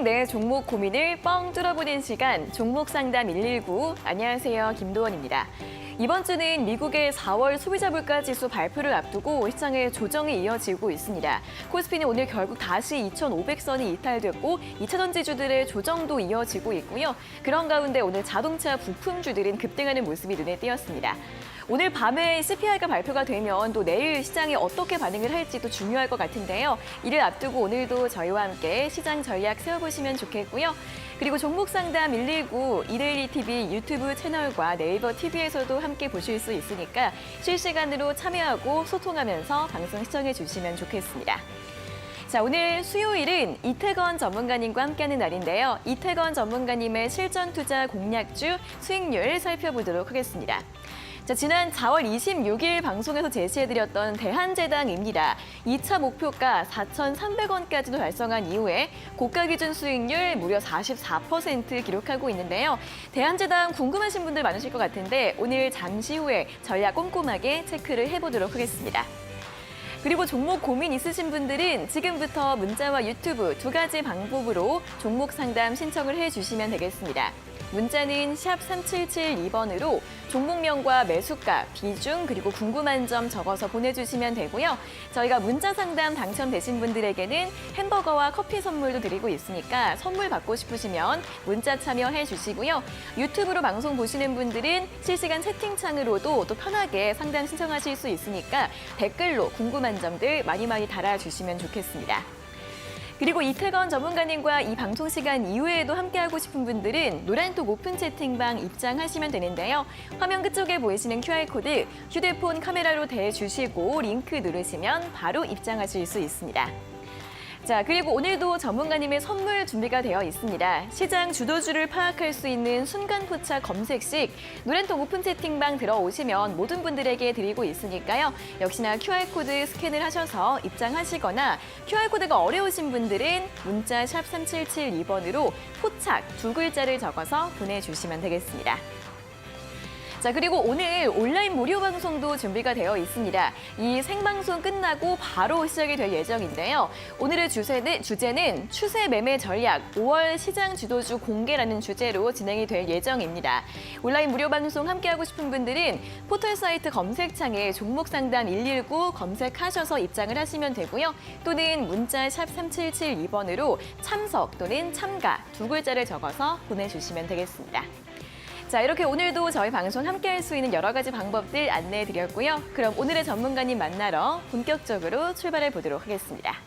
내 종목 고민을 뻥 뚫어보는 시간, 종목 상담 119. 안녕하세요, 김도원입니다. 이번 주는 미국의 4월 소비자 물가 지수 발표를 앞두고 시장의 조정이 이어지고 있습니다. 코스피는 오늘 결국 다시 2,500선이 이탈됐고 2차 전지주들의 조정도 이어지고 있고요. 그런 가운데 오늘 자동차 부품주들은 급등하는 모습이 눈에 띄었습니다. 오늘 밤에 CPI가 발표가 되면 또 내일 시장이 어떻게 반응을 할지도 중요할 것 같은데요. 이를 앞두고 오늘도 저희와 함께 시장 전략 세워보시면 좋겠고요. 그리고 종목 상담 119 이데일리 TV 유튜브 채널과 네이버 TV에서도 함께 보실 수 있으니까 실시간으로 참여하고 소통하면서 방송 시청해 주시면 좋겠습니다. 자, 오늘 수요일은 이태건 전문가님과 함께하는 날인데요. 이태건 전문가님의 실전 투자 공략주 수익률 살펴보도록 하겠습니다. 자, 지난 4월 26일 방송에서 제시해드렸던 대한제당입니다. 2차 목표가 4,300원까지도 달성한 이후에 고가 기준 수익률 무려 44% 기록하고 있는데요. 대한제당 궁금하신 분들 많으실 것 같은데 오늘 잠시 후에 전략 꼼꼼하게 체크를 해보도록 하겠습니다. 그리고 종목 고민 있으신 분들은 지금부터 문자와 유튜브 두 가지 방법으로 종목 상담 신청을 해주시면 되겠습니다. 문자는 샵 3772번으로 종목명과 매수가, 비중, 그리고 궁금한 점 적어서 보내주시면 되고요. 저희가 문자 상담 당첨되신 분들에게는 햄버거와 커피 선물도 드리고 있으니까 선물 받고 싶으시면 문자 참여해 주시고요. 유튜브로 방송 보시는 분들은 실시간 채팅창으로도 또 편하게 상담 신청하실 수 있으니까 댓글로 궁금한 점들 많이 달아주시면 좋겠습니다. 그리고 이태건 전문가님과 이 방송 시간 이후에도 함께하고 싶은 분들은 노란톡 오픈 채팅방 입장하시면 되는데요. 화면 끝쪽에 보이시는 QR코드 휴대폰 카메라로 대주시고 링크 누르시면 바로 입장하실 수 있습니다. 자, 그리고 오늘도 전문가님의 선물 준비가 되어 있습니다. 시장 주도주를 파악할 수 있는 순간 포착 검색식 노란톡 오픈 채팅방 들어오시면 모든 분들에게 드리고 있으니까요. 역시나 QR코드 스캔을 하셔서 입장하시거나 QR코드가 어려우신 분들은 문자 샵 3772번으로 포착 두 글자를 적어서 보내주시면 되겠습니다. 자, 그리고 오늘 온라인 무료 방송도 준비가 되어 있습니다. 이 생방송 끝나고 바로 시작이 될 예정인데요. 오늘의 주제는 추세 매매 전략 5월 시장 주도주 공개라는 주제로 진행이 될 예정입니다. 온라인 무료 방송 함께하고 싶은 분들은 포털 사이트 검색창에 종목 상담 119 검색하셔서 입장을 하시면 되고요. 또는 문자 샵 3772번으로 참석 또는 참가 두 글자를 적어서 보내주시면 되겠습니다. 자, 이렇게 오늘도 저희 방송 함께할 수 있는 여러 가지 방법들 안내해드렸고요. 그럼 오늘의 전문가님 만나러 본격적으로 출발해 보도록 하겠습니다.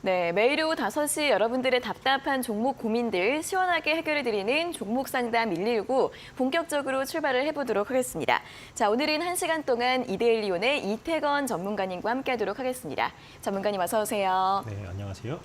네, 매일 오후 5시 여러분들의 답답한 종목 고민들 시원하게 해결해드리는 종목 상담 119 본격적으로 출발을 해보도록 하겠습니다. 자, 오늘은 1시간 동안 이데일리온의 이태건 전문가님과 함께하도록 하겠습니다. 전문가님 어서 오세요. 네, 안녕하세요.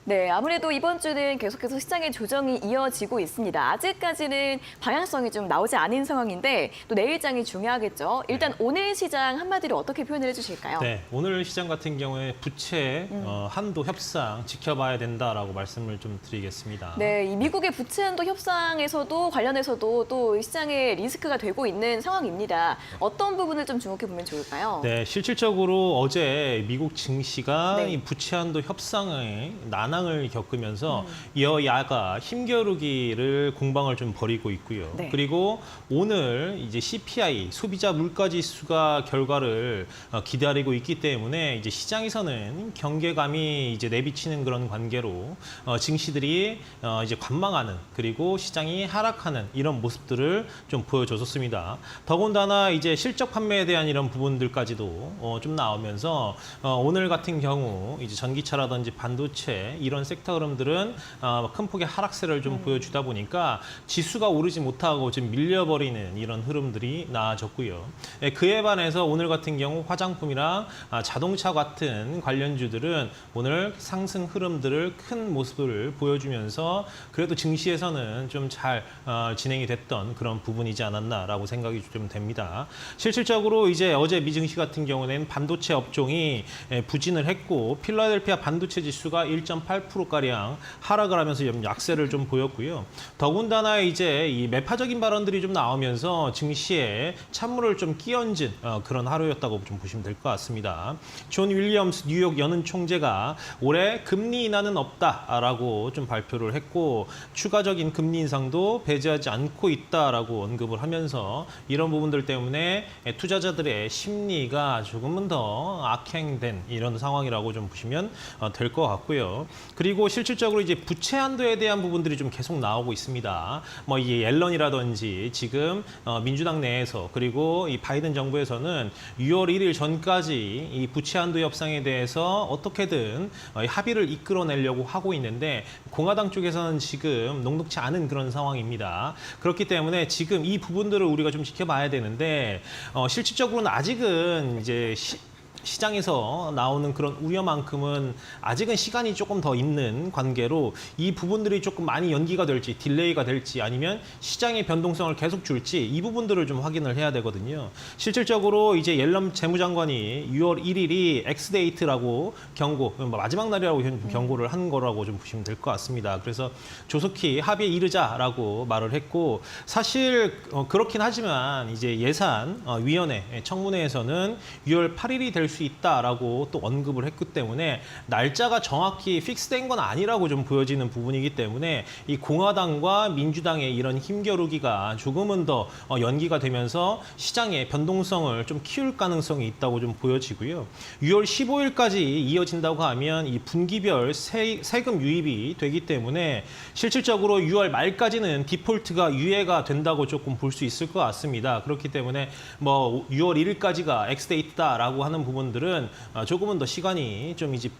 네, 아무래도 이번 주는 계속해서 시장의 조정이 이어지고 있습니다. 아직까지는 방향성이 좀 나오지 않은 상황인데 또 내일장이 중요하겠죠. 일단 오늘 시장 한마디로 어떻게 표현을 해주실까요? 네, 오늘 시장 같은 경우에 부채 한도 협상 지켜봐야 된다라고 말씀을 좀 드리겠습니다. 네, 이 미국의 부채 한도 협상에서도 관련해서도 또 시장에 리스크가 되고 있는 상황입니다. 어떤 부분을 좀 주목해 보면 좋을까요? 네, 실질적으로 어제 미국 증시가 네. 이 부채 한도 협상의 난항을 겪으면서 여야가 힘겨루기를 공방을 좀 벌이고 있고요. 네. 그리고 오늘 이제 CPI 소비자 물가 지수가 결과를 기다리고 있기 때문에 이제 시장에서는 경계감이 이제 내비치는 그런 관계로 증시들이 이제 관망하는 그리고 시장이 하락하는 이런 모습들을 좀 보여줬었습니다. 더군다나 이제 실적 판매에 대한 이런 부분들까지도 좀 나오면서 오늘 같은 경우 이제 전기차라든지 반도체 이런 섹터 흐름들은 큰 폭의 하락세를 좀 보여주다 보니까 지수가 오르지 못하고 지금 밀려버리는 이런 흐름들이 나아졌고요. 그에 반해서 오늘 같은 경우 화장품이랑 자동차 같은 관련주들은 오늘 상승 흐름들을 큰 모습을 보여주면서 그래도 증시에서는 좀 잘 진행이 됐던 그런 부분이지 않았나라고 생각이 좀 됩니다. 실질적으로 이제 어제 미증시 같은 경우는 반도체 업종이 부진을 했고 필라델피아 반도체 지수가 1.8%가량 하락을 하면서 약세를 좀 보였고요. 더군다나 이제 이 매파적인 발언들이 좀 나오면서 증시에 찬물을 좀 끼얹은 그런 하루였다고 좀 보시면 될 것 같습니다. 존 윌리엄스 뉴욕 연은 총재가 올해 금리 인하는 없다라고 좀 발표를 했고 추가적인 금리 인상도 배제하지 않고 있다라고 언급을 하면서 이런 부분들 때문에 투자자들의 심리가 조금은 더 악행된 이런 상황이라고 좀 보시면 될 것 같고요. 그리고 실질적으로 이제 부채 한도에 대한 부분들이 좀 계속 나오고 있습니다. 뭐 이 옐런이라든지 지금 민주당 내에서 그리고 이 바이든 정부에서는 6월 1일 전까지 이 부채 한도 협상에 대해서 어떻게든 합의를 이끌어내려고 하고 있는데 공화당 쪽에서는 지금 녹록치 않은 그런 상황입니다. 그렇기 때문에 지금 이 부분들을 우리가 좀 지켜봐야 되는데 실질적으로는 아직은 이제 시장에서 나오는 그런 우려만큼은 아직은 시간이 조금 더 있는 관계로 이 부분들이 조금 많이 연기가 될지 딜레이가 될지 아니면 시장의 변동성을 계속 줄지 이 부분들을 좀 확인을 해야 되거든요. 실질적으로 이제 옐런 재무장관이 6월 1일이 엑스데이트라고 경고, 마지막 날이라고 경고를 한 거라고 좀 보시면 될 것 같습니다. 그래서 조속히 합의에 이르자라고 말을 했고 사실 그렇긴 하지만 이제 예산위원회 청문회에서는 6월 8일이 될 수 있다라고 또 언급을 했기 때문에 날짜가 정확히 픽스된 건 아니라고 좀 보여지는 부분이기 때문에 이 공화당과 민주당의 이런 힘겨루기가 조금은 더 연기가 되면서 시장의 변동성을 좀 키울 가능성이 있다고 좀 보여지고요. 6월 15일까지 이어진다고 하면 이 분기별 세금 유입이 되기 때문에 실질적으로 6월 말까지는 디폴트가 유예가 된다고 조금 볼 수 있을 것 같습니다. 그렇기 때문에 뭐 6월 1일까지가 엑스데이트다라고 하는 부분들은 조금은 더 시간이 좀 이제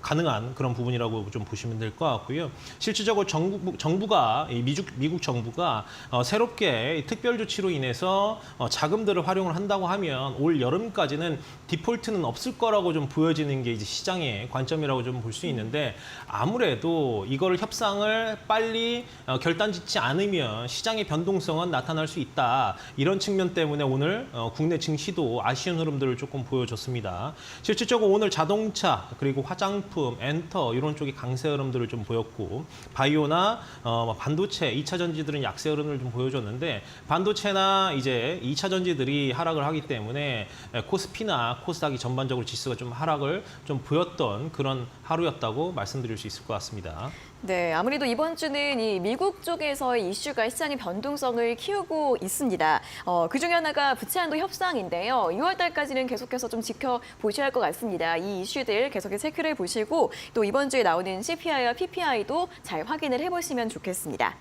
가능한 그런 부분이라고 좀 보시면 될 것 같고요. 실질적으로 정부가 미국 정부가 새롭게 특별 조치로 인해서 자금들을 활용을 한다고 하면 올 여름까지는 디폴트는 없을 거라고 좀 보여지는 게 이제 시장의 관점이라고 좀 볼 수 있는데 아무래도 이거를 협상을 빨리 결단짓지 않으면 시장의 변동성은 나타날 수 있다. 이런 측면 때문에 오늘 국내 증시도 아쉬운 흐름들을 조금 보여줬습니다. 실질적으로 오늘 자동차 그리고 화장품, 엔터 이런 쪽이 강세 흐름들을 좀 보였고 바이오나 반도체, 2차 전지들은 약세 흐름을 좀 보여줬는데 반도체나 이제 2차 전지들이 하락을 하기 때문에 코스피나 코스닥이 전반적으로 지수가 좀 하락을 좀 보였던 그런 하루였다고 말씀드릴 수 있을 것 같습니다. 네, 아무래도 이번 주는 이 미국 쪽에서의 이슈가 시장의 변동성을 키우고 있습니다. 그중에 하나가 부채 한도 협상인데요. 6월 달까지는 계속해서 좀 지켜보셔야 할 것 같습니다. 이 이슈들 계속해서 체크를 해보시고 또 이번 주에 나오는 CPI와 PPI도 잘 확인을 해보시면 좋겠습니다.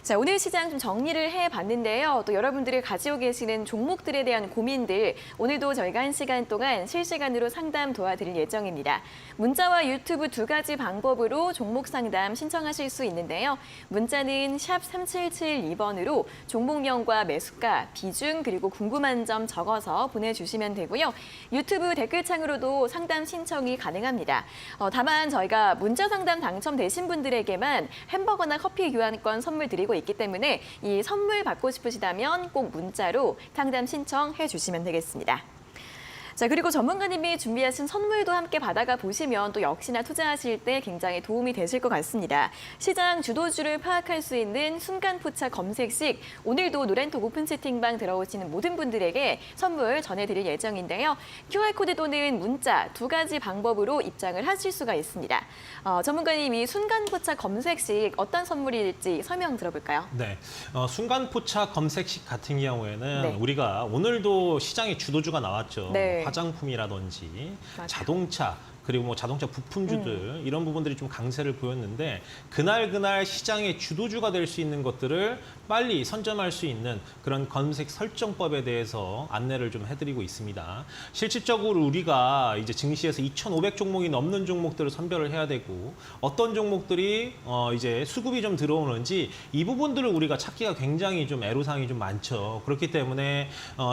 자, 오늘 시장 좀 정리를 해봤는데요. 또 여러분들이 가지고 계시는 종목들에 대한 고민들 오늘도 저희가 1시간 동안 실시간으로 상담 도와드릴 예정입니다. 문자와 유튜브 두 가지 방법으로 종목 상담 신청하실 수 있는데요. 문자는 샵 3772번으로 종목명과 매수가, 비중 그리고 궁금한 점 적어서 보내주시면 되고요. 유튜브 댓글창으로도 상담 신청이 가능합니다. 다만 저희가 문자 상담 당첨되신 분들에게만 햄버거나 커피 교환권 선물 드리고 있기 때문에 이 선물 받고 싶으시다면 꼭 문자로 상담 신청해 주시면 되겠습니다. 자, 그리고 전문가님이 준비하신 선물도 함께 받아가 보시면 또 역시나 투자하실 때 굉장히 도움이 되실 것 같습니다. 시장 주도주를 파악할 수 있는 순간 포착 검색식, 오늘도 노렌톡 오픈 채팅방 들어오시는 모든 분들에게 선물 전해드릴 예정인데요. QR코드 또는 문자 두 가지 방법으로 입장을 하실 수가 있습니다. 전문가님이 순간 포착 검색식 어떤 선물일지 설명 들어볼까요? 네, 순간 포착 검색식 같은 경우에는 네. 우리가 오늘도 시장에 주도주가 나왔죠. 네. 화장품이라든지 맞아요. 자동차, 그리고 뭐 자동차 부품주들 이런 부분들이 좀 강세를 보였는데 그날 시장의 주도주가 될 수 있는 것들을 빨리 선점할 수 있는 그런 검색 설정법에 대해서 안내를 좀 해드리고 있습니다. 실질적으로 우리가 이제 증시에서 2,500 종목이 넘는 종목들을 선별을 해야 되고 어떤 종목들이 이제 수급이 좀 들어오는지 이 부분들을 우리가 찾기가 굉장히 좀 애로사항이 좀 많죠. 그렇기 때문에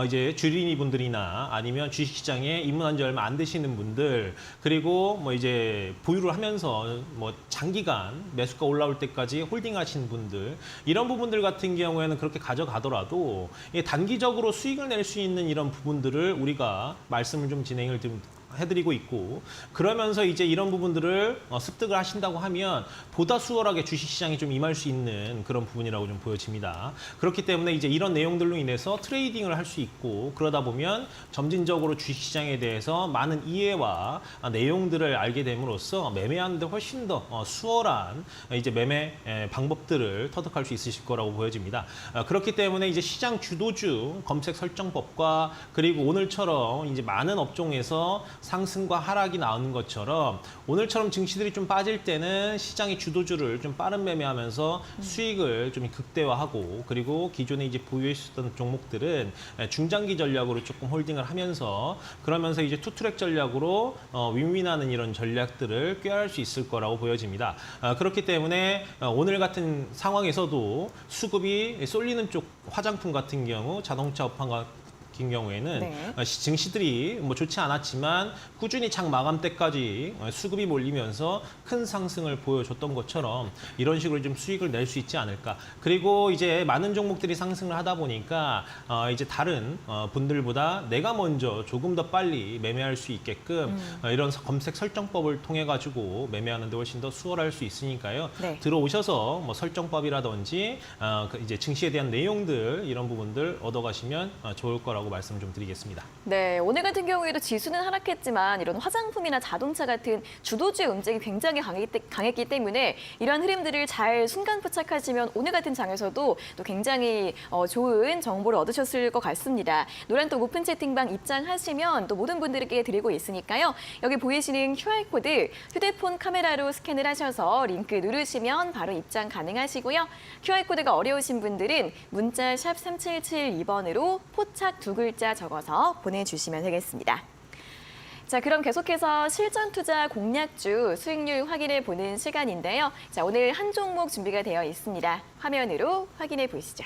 이제 주린이 분들이나 아니면 주식시장에 입문한 지 얼마 안 되시는 분들 그리고 뭐 이제 보유를 하면서 뭐 장기간 매수가 올라올 때까지 홀딩하신 분들 이런 부분들 같은 경우에는 그렇게 가져가더라도 단기적으로 수익을 낼 수 있는 이런 부분들을 우리가 말씀을 좀 진행을 좀 해드리고 있고 그러면서 이제 이런 부분들을 습득을 하신다고 하면 보다 수월하게 주식시장에 좀 임할 수 있는 그런 부분이라고 좀 보여집니다. 그렇기 때문에 이제 이런 내용들로 인해서 트레이딩을 할 수 있고 그러다 보면 점진적으로 주식시장에 대해서 많은 이해와 내용들을 알게 됨으로써 매매하는데 훨씬 더 수월한 이제 매매 방법들을 터득할 수 있으실 거라고 보여집니다. 그렇기 때문에 이제 시장 주도주 검색 설정법과 그리고 오늘처럼 이제 많은 업종에서 상승과 하락이 나오는 것처럼 오늘처럼 증시들이 좀 빠질 때는 시장의 주도주를 좀 빠른 매매하면서 수익을 좀 극대화하고 그리고 기존에 이제 보유했었던 종목들은 중장기 전략으로 조금 홀딩을 하면서 그러면서 이제 투트랙 전략으로 윈윈하는 이런 전략들을 꾀할 수 있을 거라고 보여집니다. 그렇기 때문에 오늘 같은 상황에서도 수급이 쏠리는 쪽 화장품 같은 경우 자동차 업황 같은 경우에는 네. 증시들이 뭐 좋지 않았지만 꾸준히 장 마감 때까지 수급이 몰리면서 큰 상승을 보여줬던 것처럼 이런 식으로 좀 수익을 낼 수 있지 않을까. 그리고 이제 많은 종목들이 상승을 하다 보니까 이제 다른 분들보다 내가 먼저 조금 더 빨리 매매할 수 있게끔 이런 검색 설정법을 통해 가지고 매매하는 데 훨씬 더 수월할 수 있으니까요. 네. 들어오셔서 뭐 설정법이라든지 이제 증시에 대한 내용들 이런 부분들 얻어가시면 좋을 거라고 말씀을 좀 드리겠습니다. 네, 오늘 같은 경우에도 지수는 하락했지만 이런 화장품이나 자동차 같은 주도주의 움직임이 굉장히 강했기 때문에 이런 흐름들을 잘 순간 포착하시면 오늘 같은 장에서도 또 굉장히 좋은 정보를 얻으셨을 것 같습니다. 노란톡 오픈 채팅방 입장하시면 또 모든 분들에게 드리고 있으니까요. 여기 보이시는 QR코드 휴대폰 카메라로 스캔을 하셔서 링크 누르시면 바로 입장 가능하시고요. QR코드가 어려우신 분들은 문자 샵 3772번으로 포착 두 글자 적어서 보내주시면 되겠습니다. 자, 그럼 계속해서 실전 투자 공략주 수익률 확인해 보는 시간인데요. 자, 오늘 한 종목 준비가 되어 있습니다. 화면으로 확인해 보시죠.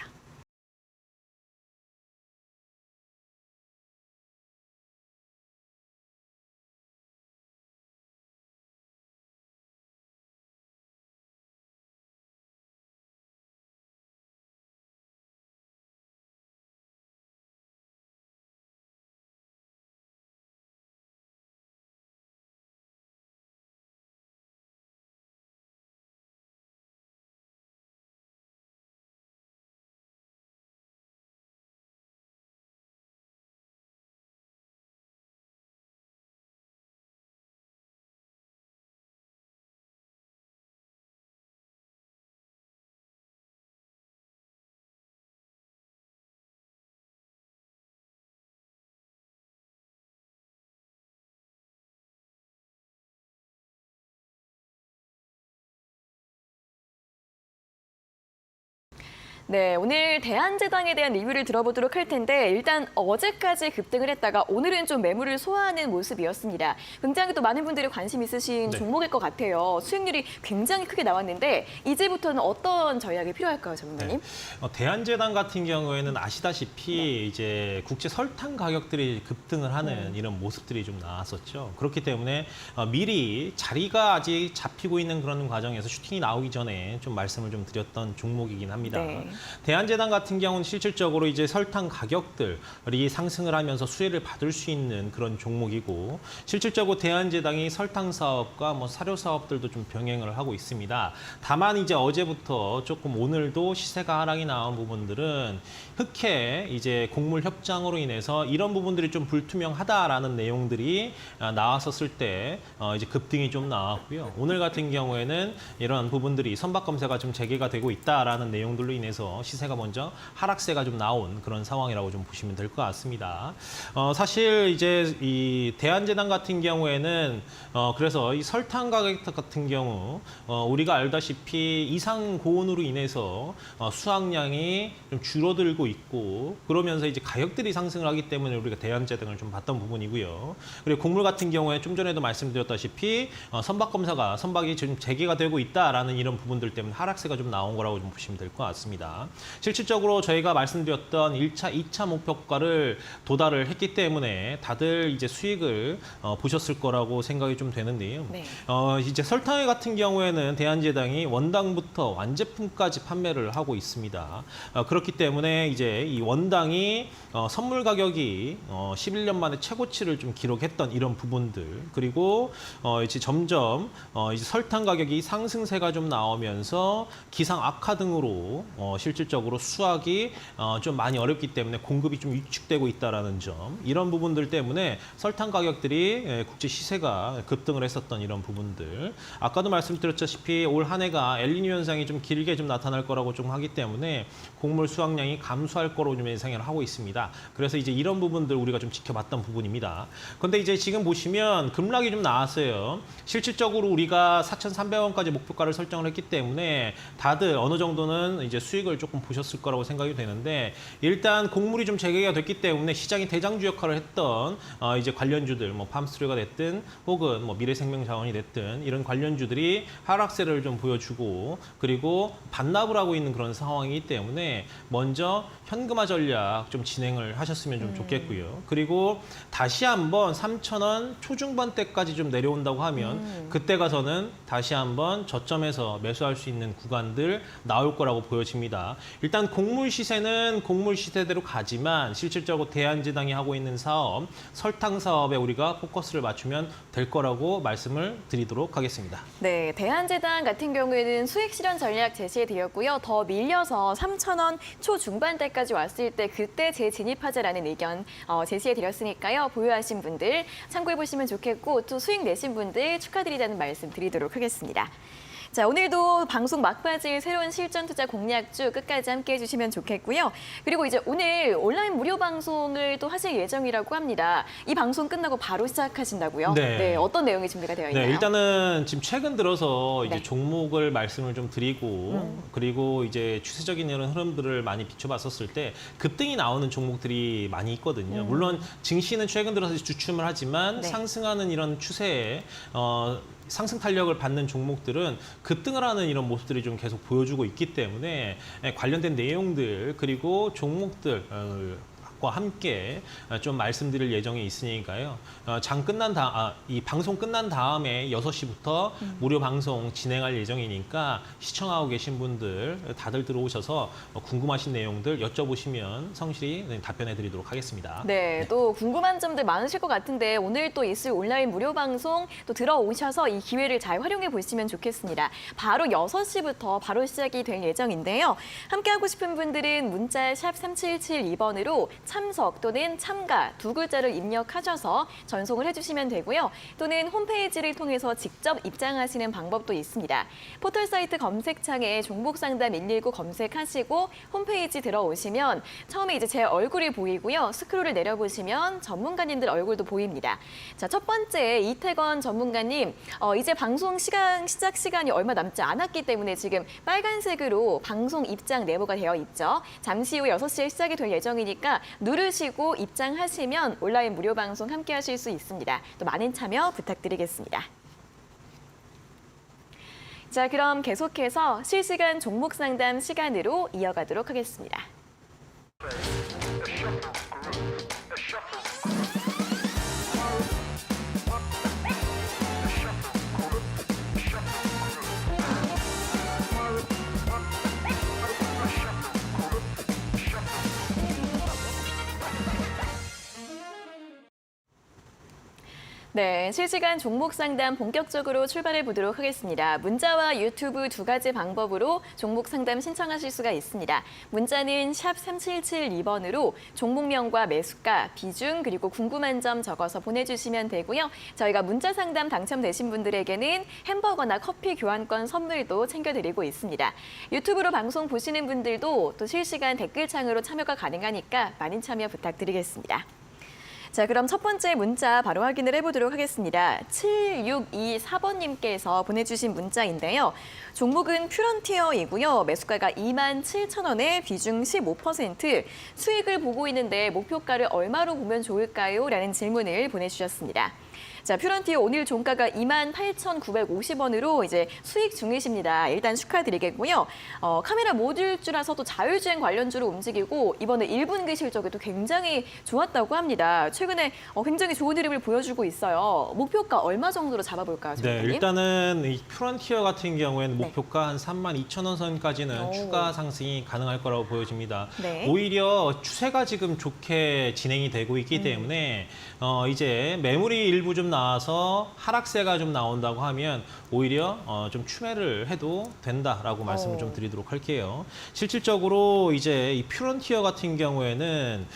네, 오늘 대한제당에 대한 리뷰를 들어보도록 할 텐데 일단 어제까지 급등을 했다가 오늘은 좀 매물을 소화하는 모습이었습니다. 굉장히 또 많은 분들이 관심 있으신 네. 종목일 것 같아요. 수익률이 굉장히 크게 나왔는데 이제부터는 어떤 전략이 필요할까요, 전문가님? 대한제당 같은 경우에는 아시다시피 이제 국제 설탕 가격들이 급등을 하는 이런 모습들이 좀 나왔었죠. 그렇기 때문에 미리 자리가 아직 잡히고 있는 그런 과정에서 슈팅이 나오기 전에 좀 말씀을 좀 드렸던 종목이긴 합니다. 네. 대한제당 같은 경우는 실질적으로 이제 설탕 가격들이 상승을 하면서 수혜를 받을 수 있는 그런 종목이고 실질적으로 대한제당이 설탕 사업과 뭐 사료 사업들도 좀 병행을 하고 있습니다. 다만 이제 어제부터 조금 오늘도 시세가 하락이 나온 부분들은 흑해 이제 곡물 협장으로 인해서 이런 부분들이 좀 불투명하다라는 내용들이 나왔었을 때 이제 급등이 좀 나왔고요. 오늘 같은 경우에는 이런 부분들이 선박 검사가 좀 재개가 되고 있다라는 내용들로 인해서 시세가 먼저 하락세가 좀 나온 그런 상황이라고 좀 보시면 될 것 같습니다. 사실 이제 이 대한제당 같은 경우에는 그래서 이 설탕 가격 같은 경우 우리가 알다시피 이상 고온으로 인해서 수확량이 좀 줄어들고 있고 그러면서 이제 가격들이 상승을 하기 때문에 우리가 대한제당을 좀 봤던 부분이고요. 그리고 곡물 같은 경우에 좀 전에도 말씀드렸다시피 선박 검사가 선박이 지금 재개가 되고 있다라는 이런 부분들 때문에 하락세가 좀 나온 거라고 좀 보시면 될 것 같습니다. 실질적으로 저희가 말씀드렸던 1차, 2차 목표가를 도달을 했기 때문에 다들 이제 수익을 보셨을 거라고 생각이 좀 되는데요. 네. 이제 설탕 같은 경우에는 대한제당이 원당부터 완제품까지 판매를 하고 있습니다. 그렇기 때문에 이제 이 원당이 선물 가격이 11년 만에 최고치를 좀 기록했던 이런 부분들 그리고 이제 점점 이제 설탕 가격이 상승세가 좀 나오면서 기상 악화 등으로 실질적으로 수확이 좀 많이 어렵기 때문에 공급이 좀 위축되고 있다라는 점 이런 부분들 때문에 설탕 가격들이 국제 시세가 급등을 했었던 이런 부분들 아까도 말씀드렸다시피 올 한 해가 엘니뇨 현상이 좀 길게 좀 나타날 거라고 좀 하기 때문에 곡물 수확량이 감소할 거로 좀 예상을 하고 있습니다. 그래서 이제 이런 부분들 우리가 좀 지켜봤던 부분입니다. 그런데 이제 지금 보시면 급락이 좀 나왔어요. 실질적으로 우리가 4,300원까지 목표가를 설정을 했기 때문에 다들 어느 정도는 이제 수익을 조금 보셨을 거라고 생각이 되는데 일단 곡물이 좀 재개가 됐기 때문에 시장이 대장주 역할을 했던 이제 관련주들 뭐 팜스토리가 됐든 혹은 뭐 미래생명자원이 됐든 이런 관련주들이 하락세를 좀 보여주고 그리고 반납을 하고 있는 그런 상황이기 때문에 먼저 현금화 전략 좀 진행을 하셨으면 좀 좋겠고요. 그리고 다시 한번 3,000원 초중반대까지 좀 내려온다고 하면 그때 가서는 다시 한번 저점에서 매수할 수 있는 구간들 나올 거라고 보여집니다. 일단 곡물 시세는 곡물 시세대로 가지만 실질적으로 대한제당이 하고 있는 사업, 설탕 사업에 우리가 포커스를 맞추면 될 거라고 말씀을 드리도록 하겠습니다. 네, 대한제당 같은 경우에는 수익 실현 전략 제시되었고요. 더 밀려서 3,000원 초중반대까지 왔을 때 그때 재진입하자라는 의견 제시해드렸으니까요. 보유하신 분들 참고해보시면 좋겠고 또 수익 내신 분들 축하드리자는 말씀 드리도록 하겠습니다. 자, 오늘도 방송 막바지 새로운 실전 투자 공략주 끝까지 함께 해주시면 좋겠고요. 그리고 이제 오늘 온라인 무료 방송을 또 하실 예정이라고 합니다. 이 방송 끝나고 바로 시작하신다고요? 네. 어떤 내용이 준비가 되어 있나요? 네, 일단은 지금 최근 들어서 이제 네. 종목을 말씀을 좀 드리고 그리고 이제 추세적인 이런 흐름들을 많이 비춰봤었을 때 급등이 나오는 종목들이 많이 있거든요. 물론 증시는 최근 들어서 주춤을 하지만 네. 상승하는 이런 추세에 상승 탄력을 받는 종목들은 급등을 하는 이런 모습들이 좀 계속 보여주고 있기 때문에 관련된 내용들 그리고 종목들 과 함께 좀 말씀드릴 예정이 있으니까요. 이 방송 끝난 다음에 6시부터 무료 방송 진행할 예정이니까 시청하고 계신 분들 다들 들어오셔서 궁금하신 내용들 여쭤보시면 성실히 답변해 드리도록 하겠습니다. 네, 또 궁금한 점들 많으실 것 같은데 오늘 또 있을 온라인 무료 방송 또 들어오셔서 이 기회를 잘 활용해 보시면 좋겠습니다. 바로 6시부터 바로 시작이 될 예정인데요. 함께하고 싶은 분들은 문자 샵 3772번으로 참석 또는 참가 두 글자를 입력하셔서 전송을 해주시면 되고요. 또는 홈페이지를 통해서 직접 입장하시는 방법도 있습니다. 포털 사이트 검색창에 종목상담 119 검색하시고 홈페이지 들어오시면 처음에 이제 제 얼굴이 보이고요. 스크롤을 내려보시면 전문가님들 얼굴도 보입니다. 자, 첫 번째 이태건 전문가님, 이제 방송 시작 시간이 얼마 남지 않았기 때문에 지금 빨간색으로 방송 입장 네모가 되어 있죠. 잠시 후 6시에 시작이 될 예정이니까 누르시고 입장하시면 온라인 무료 방송 함께 하실 수 있습니다. 또 많은 참여 부탁드리겠습니다. 자, 그럼 계속해서 실시간 종목 상담 시간으로 이어가도록 하겠습니다. 네, 실시간 종목 상담 본격적으로 출발해 보도록 하겠습니다. 문자와 유튜브 두 가지 방법으로 종목 상담 신청하실 수가 있습니다. 문자는 샵 3772번으로 종목명과 매수가, 비중, 그리고 궁금한 점 적어서 보내주시면 되고요. 저희가 문자 상담 당첨되신 분들에게는 햄버거나 커피 교환권 선물도 챙겨드리고 있습니다. 유튜브로 방송 보시는 분들도 또 실시간 댓글창으로 참여가 가능하니까 많은 참여 부탁드리겠습니다. 자, 그럼 첫 번째 문자 바로 확인을 해보도록 하겠습니다. 7624번님께서 보내주신 문자인데요. 종목은 퓨런티어이고요. 매수가가 27,000원에 비중 15%, 수익을 보고 있는데 목표가를 얼마로 보면 좋을까요? 라는 질문을 보내주셨습니다. 자, 퓨런티어 오늘 종가가 28,950원으로 이제 수익 중이십니다. 일단 축하드리겠고요. 카메라 모듈주라서 또 자율주행 관련주로 움직이고 이번에 1분기 실적이 또 굉장히 좋았다고 합니다. 최근에 굉장히 좋은 흐름을 보여주고 있어요. 목표가 얼마 정도로 잡아볼까요, 네, 조교님? 일단은 이 퓨런티어 같은 경우에는 네. 목표가 한 32,000원 선까지는 오. 추가 상승이 가능할 거라고 보여집니다. 네. 오히려 추세가 지금 좋게 진행이 되고 있기 때문에 이제 매물이 일부 좀 나와서 하락세가 좀 나온다고 하면 오히려 좀 추매를 해도 된다라고 말씀을 좀 드리도록 할게요. 실질적으로 이제 이 퓨런티어 같은 경우에는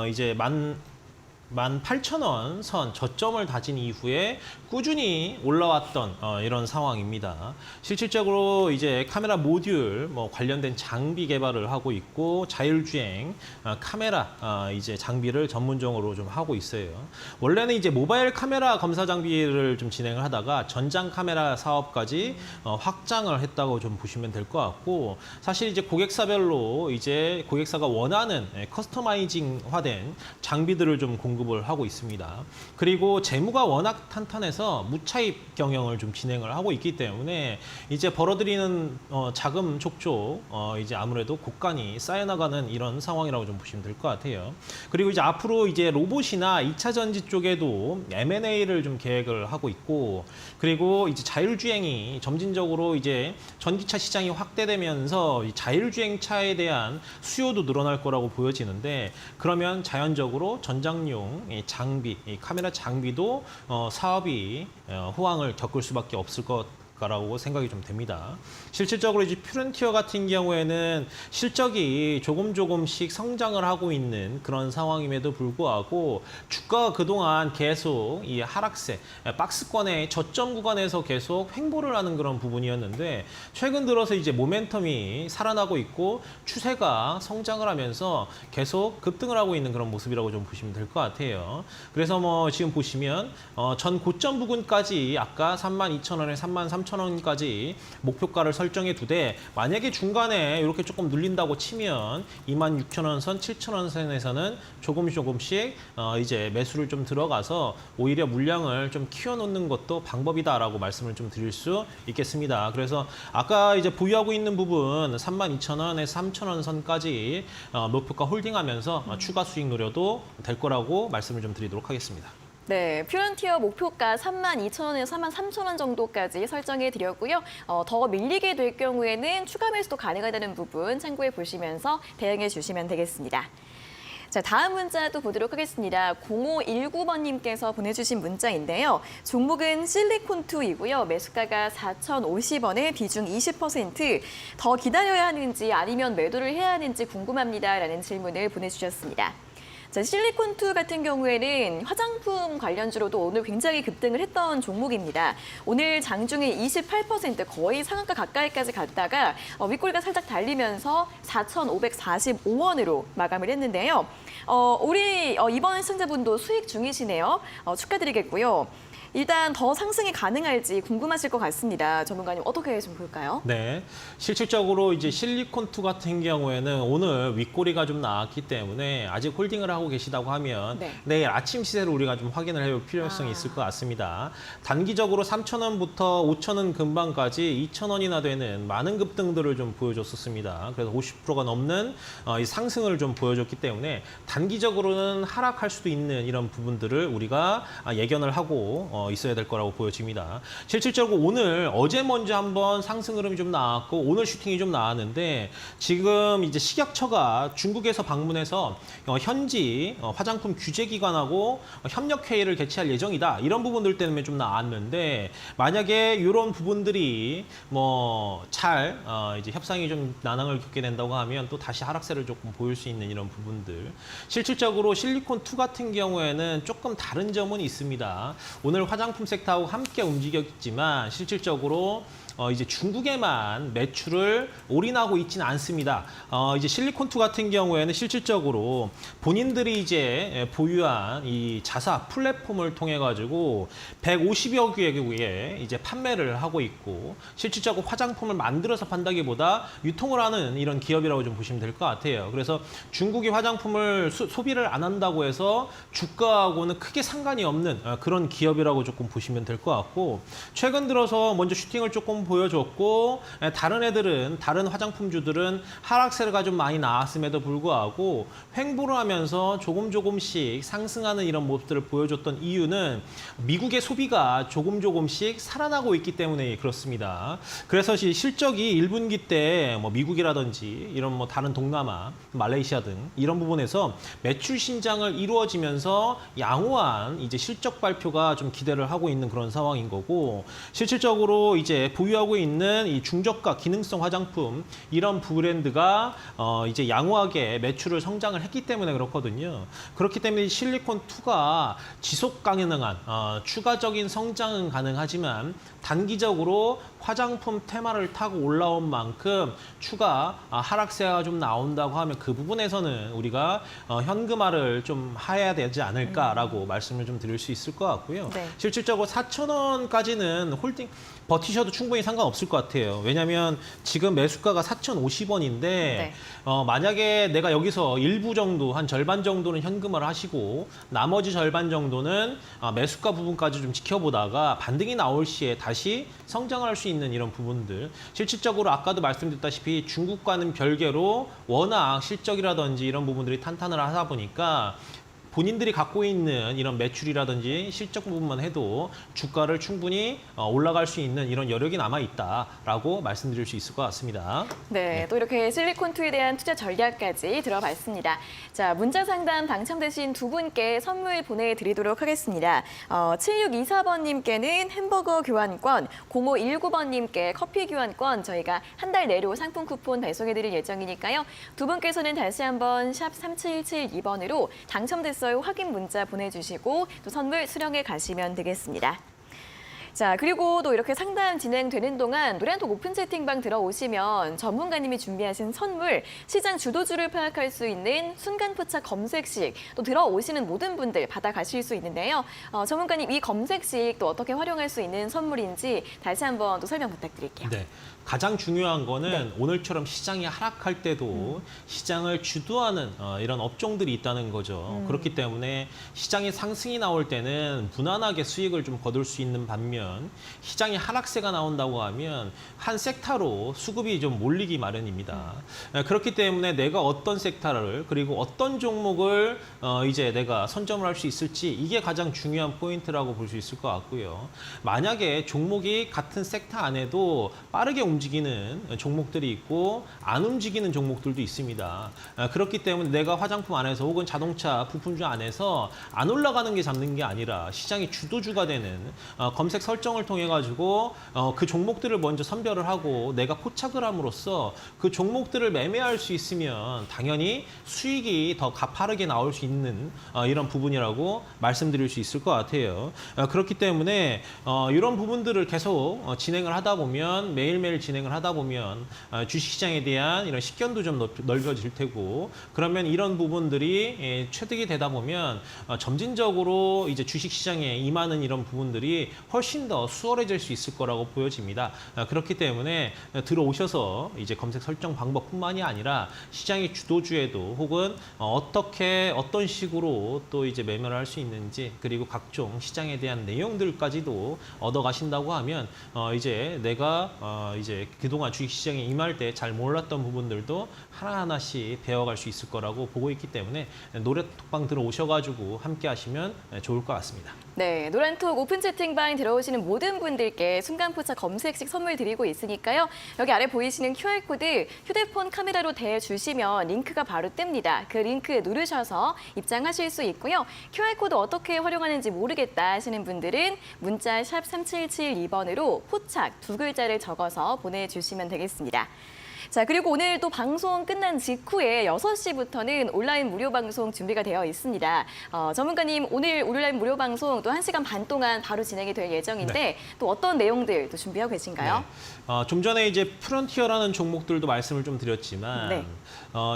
이제 18,000원 선 저점을 다진 이후에 꾸준히 올라왔던 이런 상황입니다. 실질적으로 이제 카메라 모듈 관련된 장비 개발을 하고 있고 자율주행 카메라 이제 장비를 전문적으로 좀 하고 있어요. 원래는 이제 모바일 카메라 검사 장비를 좀 진행을 하다가 전장 카메라 사업까지 확장을 했다고 좀 보시면 될 것 같고, 사실 이제 고객사별로 이제 고객사가 원하는 커스터마이징화된 장비들을 좀 공급을 하고 있습니다. 그리고 재무가 워낙 탄탄해서 무차입 경영을 좀 진행을 하고 있기 때문에 이제 벌어들이는 자금 촉촉 이제 아무래도 곡간이 쌓여나가는 이런 상황이라고 좀 보시면 될 것 같아요. 그리고 이제 앞으로 이제 로봇이나 2차 전지 쪽에도 M&A를 좀 계획을 하고 있고, 그리고 이제 자율주행이 점진적으로 이제 전기차 시장이 확대되면서 이 자율주행차에 대한 수요도 늘어날 거라고 보여지는데, 그러면 자연적으로 전장용 이 장비, 이 카메라 장비도 사업이 호황을 겪을 수밖에 없을 거라고 생각이 좀 됩니다. 실질적으로 이제 퓨런티어 같은 경우에는 실적이 조금씩 성장을 하고 있는 그런 상황임에도 불구하고 주가가 그동안 계속 이 하락세, 박스권의 저점 구간에서 계속 횡보를 하는 그런 부분이었는데, 최근 들어서 이제 모멘텀이 살아나고 있고 추세가 성장을 하면서 계속 급등을 하고 있는 그런 모습이라고 좀 보시면 될 것 같아요. 그래서 지금 보시면 전 고점 부근까지 아까 32,000원에 33,000원까지 목표가를 설정해 두되, 만약에 중간에 이렇게 조금 눌린다고 치면 26,000원 선, 7,000원 선에서는 조금씩 이제 매수를 좀 들어가서 오히려 물량을 좀 키워놓는 것도 방법이다라고 말씀을 좀 드릴 수 있겠습니다. 그래서 아까 이제 보유하고 있는 부분 32,000원에서 3,000원 선까지 목표가 홀딩하면서 추가 수익 노려도 될 거라고 말씀을 좀 드리도록 하겠습니다. 네, 퓨런티어 목표가 32,000원에서 33,000원 정도까지 설정해 드렸고요. 더 밀리게 될 경우에는 추가 매수도 가능하다는 부분 참고해 보시면서 대응해 주시면 되겠습니다. 자, 다음 문자도 보도록 하겠습니다. 0519번님께서 보내주신 문자인데요. 종목은 실리콘2이고요. 매수가가 4,050원에 비중 20%. 더 기다려야 하는지 아니면 매도를 해야 하는지 궁금합니다. 라는 질문을 보내주셨습니다. 자, 실리콘투 같은 경우에는 화장품 관련주로도 오늘 굉장히 급등을 했던 종목입니다. 오늘 장중에 28% 거의 상한가 가까이까지 갔다가 윗꼬리가 살짝 달리면서 4,545원으로 마감을 했는데요. 우리 이번 시청자분도 수익 중이시네요. 축하드리겠고요. 일단 더 상승이 가능할지 궁금하실 것 같습니다. 전문가님 어떻게 좀 볼까요? 네, 실질적으로 이제 실리콘투 같은 경우에는 오늘 윗꼬리가 좀 나왔기 때문에 아직 홀딩을 하고 계시다고 하면 네. 내일 아침 시세를 우리가 좀 확인을 해볼 필요성이 있을 것 같습니다. 단기적으로 3,000원부터 5,000원 근방까지 2,000원이나 되는 많은 급등들을 좀 보여줬었습니다. 그래서 50%가 넘는 이 상승을 좀 보여줬기 때문에 단기적으로는 하락할 수도 있는 이런 부분들을 우리가 예견을 하고 있어야 될 거라고 보여집니다. 실질적으로 오늘 어제 먼저 한번 상승 흐름이 좀 나왔고 오늘 슈팅이 좀 나왔는데 지금 이제 식약처가 중국에서 방문해서 현지 화장품 규제 기관하고 협력 회의를 개최할 예정이다. 이런 부분들 때문에 좀 나왔는데 만약에 이런 부분들이 뭐 잘 이제 협상이 좀 난항을 겪게 된다고 하면 또 다시 하락세를 조금 보일 수 있는 이런 부분들. 실질적으로 실리콘2 같은 경우에는 조금 다른 점은 있습니다. 오늘 화장품 섹터하고 함께 움직였지만 실질적으로 이제 중국에만 매출을 올인하고 있지는 않습니다. 이제 실리콘2 같은 경우에는 실질적으로 본인들이 이제 보유한 이 자사 플랫폼을 통해 가지고 150여 개국에 이제 판매를 하고 있고 실질적으로 화장품을 만들어서 판다기보다 유통을 하는 이런 기업이라고 좀 보시면 될 것 같아요. 그래서 중국이 화장품을 소비를 안 한다고 해서 주가하고는 크게 상관이 없는 그런 기업이라고 조금 보시면 될 것 같고 최근 들어서 먼저 슈팅을 조금 보여줬고 다른 애들은 다른 화장품주들은 하락세가 좀 많이 나왔음에도 불구하고 횡보를 하면서 조금씩 상승하는 이런 모습들을 보여줬던 이유는 미국의 소비가 조금씩 살아나고 있기 때문에 그렇습니다. 그래서 실적이 1분기 때 뭐 미국이라든지 이런 뭐 다른 동남아, 말레이시아 등 이런 부분에서 매출 신장을 이루어지면서 양호한 이제 실적 발표가 좀 기대를 하고 있는 그런 상황인 거고 실질적으로 이제 보유하고 있는 이 중저가 기능성 화장품 이런 브랜드가 이제 양호하게 매출을 성장을 했기 때문에 그렇거든요. 그렇기 때문에 실리콘2가 지속 가능한 추가적인 성장은 가능하지만 단기적으로 화장품 테마를 타고 올라온 만큼 추가 하락세가 좀 나온다고 하면 그 부분에서는 우리가 현금화를 좀 해야 되지 않을까라고 말씀을 좀 드릴 수 있을 것 같고요. 네. 실질적으로 4,000원까지는 홀딩 버티셔도 충분히 상관없을 것 같아요. 왜냐하면 지금 매수가가 4,050원인데 네. 만약에 내가 여기서 일부 정도 한 절반 정도는 현금화를 하시고 나머지 절반 정도는 매수가 부분까지 좀 지켜보다가 반등이 나올 시에 다시 성장을 할 수 있는 이런 부분들 실질적으로 아까도 말씀드렸다시피 중국과는 별개로 워낙 실적이라든지 이런 부분들이 탄탄을 하다 보니까 본인들이 갖고 있는 이런 매출이라든지 실적 부분만 해도 주가를 충분히 올라갈 수 있는 이런 여력이 남아있다라고 말씀드릴 수 있을 것 같습니다. 네, 또 이렇게 실리콘2에 대한 투자 전략까지 들어봤습니다. 자, 문자 상담 당첨되신 두 분께 선물 보내드리도록 하겠습니다. 7624번님께는 햄버거 교환권, 0519번님께 커피 교환권 저희가 한 달 내로 상품 쿠폰 배송해드릴 예정이니까요. 두 분께서는 다시 한번 샵 3772번으로 당첨됐어요 확인 문자 보내주시고 또 선물 수령해 가시면 되겠습니다. 자, 그리고 또 이렇게 상담 진행되는 동안 노래한톡 오픈 채팅방 들어오시면 전문가님이 준비하신 선물, 시장 주도주를 파악할 수 있는 순간 포착 검색식 또 들어오시는 모든 분들 받아가실 수 있는데요. 전문가님 이 검색식 또 어떻게 활용할 수 있는 선물인지 다시 한번 또 설명 부탁드릴게요. 네. 가장 중요한 거는 네. 오늘처럼 시장이 하락할 때도 시장을 주도하는 이런 업종들이 있다는 거죠. 그렇기 때문에 시장의 상승이 나올 때는 무난하게 수익을 좀 거둘 수 있는 반면 시장이 하락세가 나온다고 하면 한 섹터로 수급이 좀 몰리기 마련입니다. 그렇기 때문에 내가 어떤 섹터를 그리고 어떤 종목을 이제 내가 선점을 할 수 있을지 이게 가장 중요한 포인트라고 볼 수 있을 것 같고요. 만약에 종목이 같은 섹터 안에도 빠르게 움직이는 종목들이 있고 안 움직이는 종목들도 있습니다. 그렇기 때문에 내가 화장품 안에서 혹은 자동차 부품주 안에서 안 올라가는 게 잡는 게 아니라 시장의 주도주가 되는 검색 설정을 통해 가지고 그 종목들을 먼저 선별을 하고 내가 포착을 함으로써 그 종목들을 매매할 수 있으면 당연히 수익이 더 가파르게 나올 수 있는 이런 부분이라고 말씀드릴 수 있을 것 같아요. 그렇기 때문에 이런 부분들을 계속 진행을 하다 보면 매일매일 진행을 하다 보면 주식시장에 대한 이런 식견도 좀 넓어질 테고 그러면 이런 부분들이 체득이 되다 보면 점진적으로 이제 주식시장에 임하는 이런 부분들이 훨씬 더 수월해질 수 있을 거라고 보여집니다. 그렇기 때문에 들어오셔서 이제 검색 설정 방법뿐만이 아니라 시장의 주도주에도 혹은 어떤 식으로 또 이제 매매를 할 수 있는지 그리고 각종 시장에 대한 내용들까지도 얻어 가신다고 하면 이제 내가 이제 그동안 주식시장에 임할 때 잘 몰랐던 부분들도 하나하나씩 배워갈 수 있을 거라고 보고 있기 때문에 노래톡방 들어오셔가지고 함께 하시면 좋을 것 같습니다. 네, 노란톡 오픈 채팅방 들어오시는 모든 분들께 순간포착 검색식 선물 드리고 있으니까요. 여기 아래 보이시는 QR코드 휴대폰 카메라로 대주시면 링크가 바로 뜹니다. 그 링크 누르셔서 입장하실 수 있고요. QR코드 어떻게 활용하는지 모르겠다 하시는 분들은 문자 샵 3772번으로 포착 2글자를 적어서 보내주시면 되겠습니다. 자, 그리고 오늘 또 방송 끝난 직후에 6시부터는 온라인 무료 방송 준비가 되어 있습니다. 전문가님, 오늘 온라인 무료 방송 또 1시간 반 동안 바로 진행이 될 예정인데 네. 또 어떤 내용들 또 준비하고 계신가요? 네. 좀 전에 이제 프론티어라는 종목들도 말씀을 좀 드렸지만 네.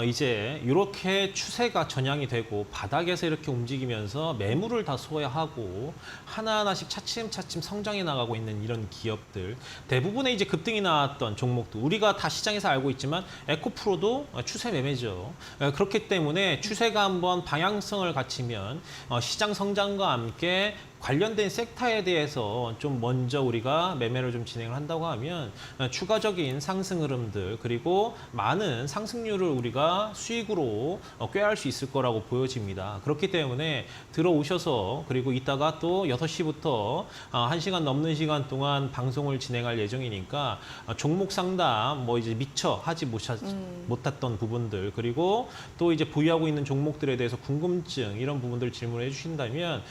이제 이렇게 추세가 전향이 되고 바닥에서 이렇게 움직이면서 매물을 다 소화하고 하나하나씩 차츰차츰 성장해 나가고 있는 이런 기업들 대부분의 이제 급등이 나왔던 종목들 우리가 다 시장에서 알고 있지만 에코프로도 추세 매매죠. 그렇기 때문에 추세가 한번 방향성을 갖추면 시장 성장과 함께 관련된 섹터에 대해서 좀 먼저 우리가 매매를 좀 진행을 한다고 하면 추가적인 상승 흐름들 그리고 많은 상승률을 우리가 수익으로 꾀할 수 있을 거라고 보여집니다. 그렇기 때문에 들어오셔서 그리고 이따가 또 6시부터 1시간 넘는 시간 동안 방송을 진행할 예정이니까 종목 상담 뭐 이제 미처 하지 못했던 부분들 그리고 또 이제 보유하고 있는 종목들에 대해서 궁금증 이런 부분들 질문해 주신다면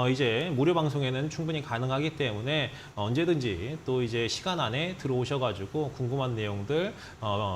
이제 무료 방송에는 충분히 가능하기 때문에 언제든지 또 이제 시간 안에 들어오셔가지고 궁금한 내용들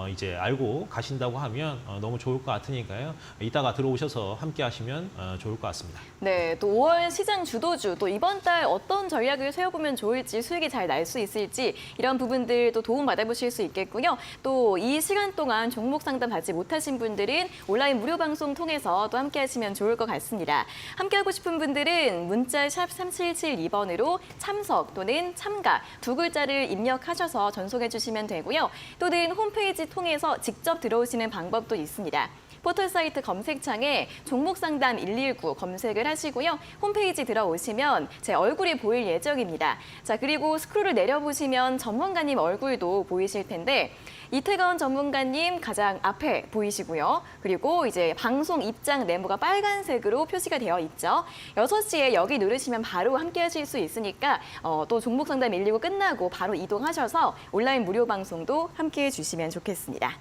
이제 알고 가신다고 하면 너무 좋을 것 같으니까요. 이따가 들어오셔서 함께 하시면 좋을 것 같습니다. 네, 또 5월 시장 주도주 또 이번 달 어떤 전략을 세워보면 좋을지 수익이 잘 날 수 있을지 이런 부분들도 도움 받아보실 수 있겠고요. 또 이 시간 동안 종목 상담 받지 못하신 분들은 온라인 무료 방송 통해서 또 함께 하시면 좋을 것 같습니다. 함께 하고 싶은 분들은 문자 샵 3772번으로 참석 또는 참가 2글자를 입력하셔서 전송해 주시면 되고요. 또는 홈페이지 통해서 직접 들어오시는 방법도 있습니다. 포털 사이트 검색창에 종목 상담 119 검색을 하시고요. 홈페이지 들어오시면 제 얼굴이 보일 예정입니다. 자, 그리고 스크롤을 내려보시면 전문가님 얼굴도 보이실 텐데 이태건 전문가님 가장 앞에 보이시고요. 그리고 이제 방송 입장 네모가 빨간색으로 표시가 되어 있죠. 6시에 여기 누르시면 바로 함께 하실 수 있으니까 또 종목 상담 119 끝나고 바로 이동하셔서 온라인 무료 방송도 함께 해주시면 좋겠습니다.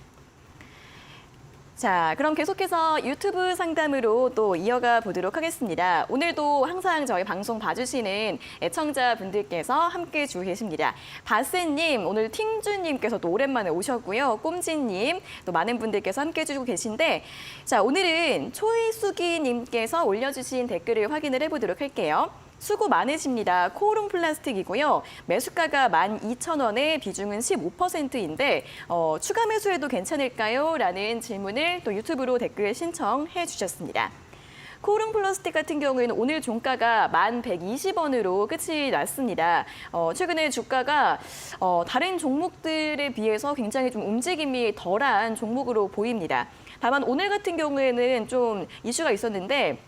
자, 그럼 계속해서 유튜브 상담으로 또 이어가 보도록 하겠습니다. 오늘도 항상 저희 방송 봐주시는 애청자분들께서 함께 주고 계십니다. 바스님, 오늘 팅주님께서 또 오랜만에 오셨고요. 꼼지님, 또 많은 분들께서 함께 해주고 계신데 자, 오늘은 초이수기님께서 올려주신 댓글을 확인을 해보도록 할게요. 수고 많으십니다. 코오롱 플라스틱이고요. 매수가가 12,000원에 비중은 15%인데 추가 매수해도 괜찮을까요? 라는 질문을 또 유튜브로 댓글 신청해 주셨습니다. 코오롱 플라스틱 같은 경우에는 오늘 종가가 1,120원으로 끝이 났습니다. 최근에 주가가 다른 종목들에 비해서 굉장히 좀 움직임이 덜한 종목으로 보입니다. 다만 오늘 같은 경우에는 좀 이슈가 있었는데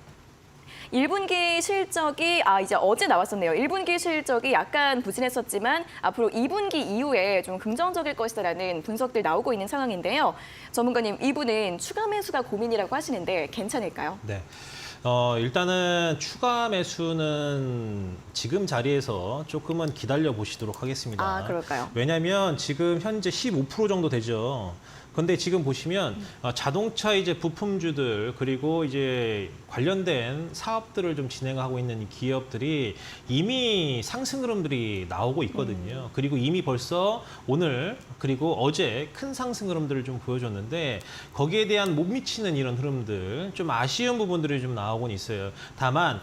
1분기 실적이 이제 어제 나왔었네요. 1분기 실적이 약간 부진했었지만 앞으로 2분기 이후에 좀 긍정적일 것이다라는 분석들 나오고 있는 상황인데요. 전문가님, 이분은 추가 매수가 고민이라고 하시는데 괜찮을까요? 네. 일단은 추가 매수는 지금 자리에서 조금은 기다려 보시도록 하겠습니다. 그럴까요? 왜냐하면 지금 현재 15% 정도 되죠. 근데 지금 보시면 자동차 이제 부품주들 그리고 이제 관련된 사업들을 좀 진행하고 있는 이 기업들이 이미 상승 흐름들이 나오고 있거든요. 그리고 이미 벌써 오늘 그리고 어제 큰 상승 흐름들을 좀 보여줬는데 거기에 대한 못 미치는 이런 흐름들 좀 아쉬운 부분들이 좀 나오곤 있어요. 다만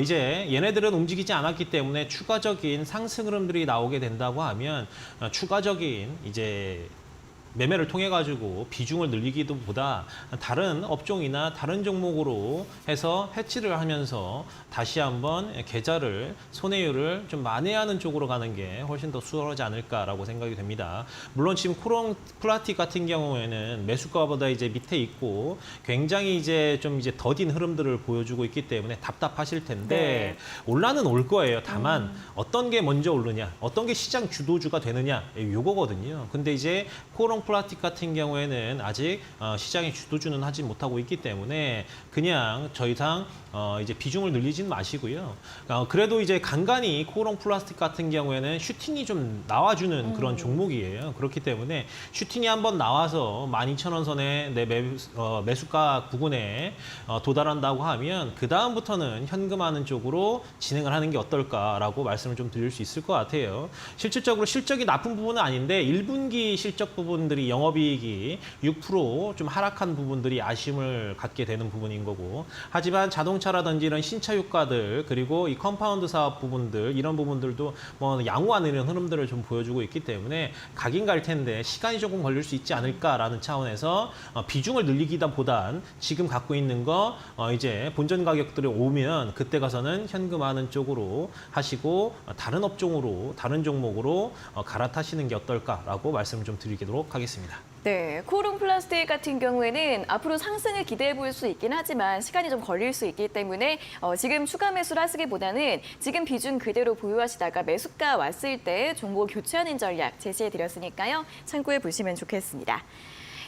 이제 얘네들은 움직이지 않았기 때문에 추가적인 상승 흐름들이 나오게 된다고 하면 추가적인 이제 매매를 통해 가지고 비중을 늘리기도 보다 다른 업종이나 다른 종목으로 해서 해치를 하면서 다시 한번 계좌를 손해율을 좀 만회하는 쪽으로 가는 게 훨씬 더 수월하지 않을까라고 생각이 됩니다. 물론 지금 코롱 플라틱 같은 경우에는 매수가보다 이제 밑에 있고 굉장히 이제 좀 이제 더딘 흐름들을 보여주고 있기 때문에 답답하실 텐데 올라는 올 거예요. 다만 어떤 게 먼저 오르냐, 어떤 게 시장 주도주가 되느냐 요거거든요. 근데 이제 코롱 플라틱 같은 경우에는 아직 시장의 주도주는 하지 못하고 있기 때문에 그냥 더 이상 이제 비중을 늘리진 마시고요. 그래도 이제 간간히 코롱 플라스틱 같은 경우에는 슈팅이 좀 나와주는 그런 종목이에요. 그렇기 때문에 슈팅이 한번 나와서 12,000원 선에 내 매수가 구간에 도달한다고 하면 그 다음부터는 현금하는 쪽으로 진행을 하는 게 어떨까라고 말씀을 좀 드릴 수 있을 것 같아요. 실질적으로 실적이 나쁜 부분은 아닌데 1분기 실적 부분들이 영업이익이 6% 좀 하락한 부분들이 아쉬움을 갖게 되는 부분인 거고 하지만 자동차라든지 이런 신차 유가들 그리고 이 컴파운드 사업 부분들 이런 부분들도 뭐 양호한 이런 흐름들을 좀 보여주고 있기 때문에 가긴 갈 텐데 시간이 조금 걸릴 수 있지 않을까라는 차원에서 비중을 늘리기보단 지금 갖고 있는 거 이제 본전 가격들이 오면 그때 가서는 현금하는 쪽으로 하시고 다른 업종으로 다른 종목으로 갈아타시는 게 어떨까라고 말씀을 좀 드리도록 하겠습니다. 네, 코롱 플라스틱 같은 경우에는 앞으로 상승을 기대해 볼 수 있긴 하지만 시간이 좀 걸릴 수 있기 때문에 지금 추가 매수를 하시기보다는 지금 비중 그대로 보유하시다가 매수가 왔을 때 종목 교체하는 전략 제시해 드렸으니까요. 참고해 보시면 좋겠습니다.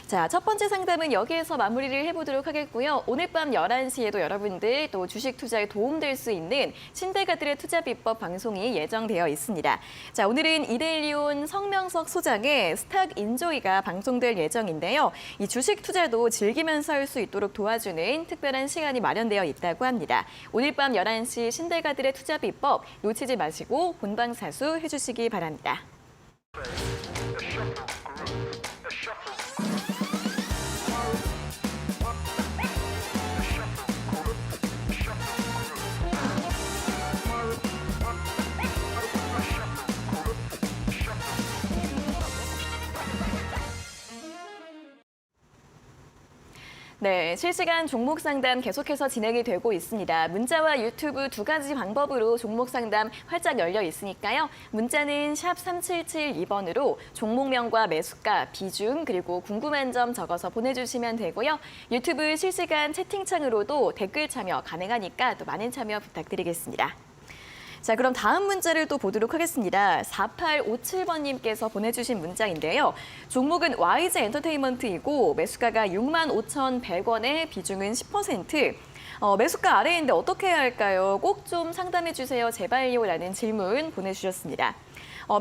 자, 첫 번째 상담은 여기에서 마무리를 해보도록 하겠고요. 오늘 밤 11시에도 여러분들 또 주식 투자에 도움될 수 있는 신대가들의 투자 비법 방송이 예정되어 있습니다. 자, 오늘은 이데일리온 성명석 소장의 스탁 인조이가 방송될 예정인데요. 이 주식 투자도 즐기면서 할 수 있도록 도와주는 특별한 시간이 마련되어 있다고 합니다. 오늘 밤 11시 신대가들의 투자 비법 놓치지 마시고 본방사수 해주시기 바랍니다. 네, 실시간 종목 상담 계속해서 진행이 되고 있습니다. 문자와 유튜브 두 가지 방법으로 종목 상담 활짝 열려 있으니까요. 문자는 샵 3772번으로 종목명과 매수가, 비중, 그리고 궁금한 점 적어서 보내주시면 되고요. 유튜브 실시간 채팅창으로도 댓글 참여 가능하니까 또 많은 참여 부탁드리겠습니다. 자, 그럼 다음 문자를 또 보도록 하겠습니다. 4857번님께서 보내주신 문자인데요. 종목은 YG 엔터테인먼트이고 매수가가 65,100원에 비중은 10%. 매수가 아래인데 어떻게 해야 할까요? 꼭 좀 상담해 주세요. 제발요. 라는 질문 보내주셨습니다.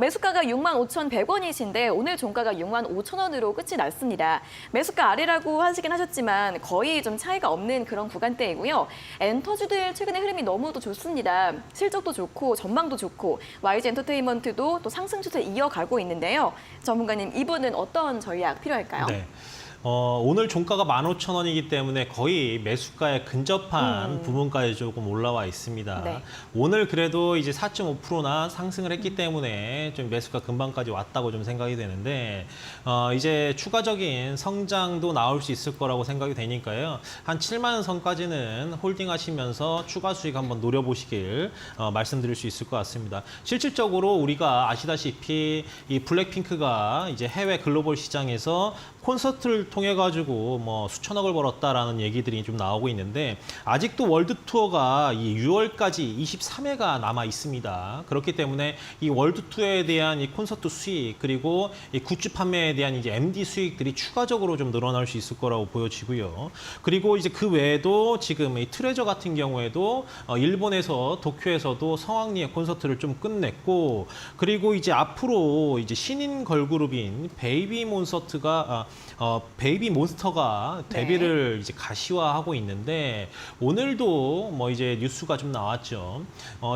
매수가가 65,100원이신데 오늘 종가가 65,000원으로 끝이 났습니다. 매수가 아래라고 하시긴 하셨지만 거의 좀 차이가 없는 그런 구간대이고요. 엔터주들 최근에 흐름이 너무도 좋습니다. 실적도 좋고 전망도 좋고 YG 엔터테인먼트도 또 상승 추세 이어가고 있는데요. 전문가님, 이분은 어떤 전략 필요할까요? 네. 오늘 종가가 15,000원이기 때문에 거의 매수가에 근접한 부분까지 조금 올라와 있습니다. 네. 오늘 그래도 이제 4.5%나 상승을 했기 때문에 좀 매수가 금방까지 왔다고 좀 생각이 되는데 이제 추가적인 성장도 나올 수 있을 거라고 생각이 되니까요. 한 7만 원 선까지는 홀딩하시면서 추가 수익 한번 노려보시길 말씀드릴 수 있을 것 같습니다. 실질적으로 우리가 아시다시피 이 블랙핑크가 이제 해외 글로벌 시장에서 콘서트를 통해 가지고 뭐 수천억을 벌었다라는 얘기들이 좀 나오고 있는데 아직도 월드 투어가 이 6월까지 23회가 남아 있습니다. 그렇기 때문에 이 월드 투어에 대한 이 콘서트 수익 그리고 이 굿즈 판매에 대한 이제 MD 수익들이 추가적으로 좀 늘어날 수 있을 거라고 보여지고요. 그리고 이제 그 외에도 지금 이 트레저 같은 경우에도 일본에서 도쿄에서도 성황리에 콘서트를 좀 끝냈고 그리고 이제 앞으로 이제 신인 걸그룹인 베이비 몬스터가 베이비 몬스터가 데뷔를 이제 가시화하고 있는데 오늘도 뭐 이제 뉴스가 좀 나왔죠.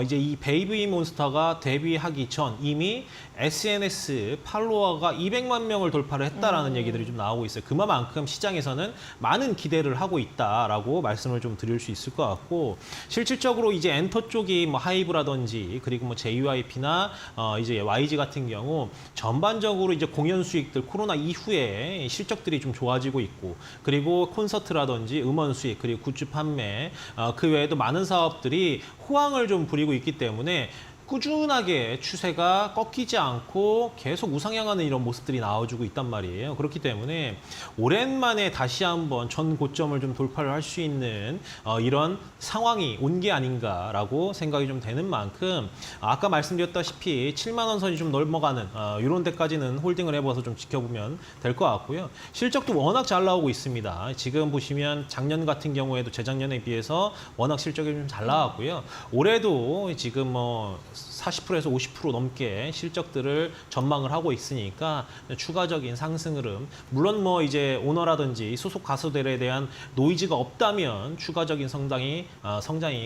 이제 이 베이비 몬스터가 데뷔하기 전 이미 SNS 팔로워가 200만 명을 돌파를 했다라는 얘기들이 좀 나오고 있어요. 그만큼 시장에서는 많은 기대를 하고 있다라고 말씀을 좀 드릴 수 있을 것 같고, 실질적으로 이제 엔터 쪽이 뭐 하이브라든지 그리고 뭐 JYP나 이제 YG 같은 경우 전반적으로 이제 공연 수익들 코로나 이후에 실적들이 좀 좋아지고 있고, 그리고 콘서트라든지 음원 수익 그리고 굿즈 판매 그 외에도 많은 사업들이 호황을 좀 부리고 있기 때문에 꾸준하게 추세가 꺾이지 않고 계속 우상향하는 이런 모습들이 나와주고 있단 말이에요. 그렇기 때문에 오랜만에 다시 한번 전 고점을 좀 돌파를 할 수 있는 이런 상황이 온 게 아닌가라고 생각이 좀 되는 만큼, 아까 말씀드렸다시피 7만 원 선이 좀 넘어가는 이런 데까지는 홀딩을 해봐서 좀 지켜보면 될 것 같고요. 실적도 워낙 잘 나오고 있습니다. 지금 보시면 작년 같은 경우에도 재작년에 비해서 워낙 실적이 좀 잘 나왔고요. 올해도 지금 뭐 40%에서 50% 넘게 실적들을 전망을 하고 있으니까 추가적인 상승 흐름, 물론 뭐 이제 오너라든지 소속 가수들에 대한 노이즈가 없다면 추가적인 성장이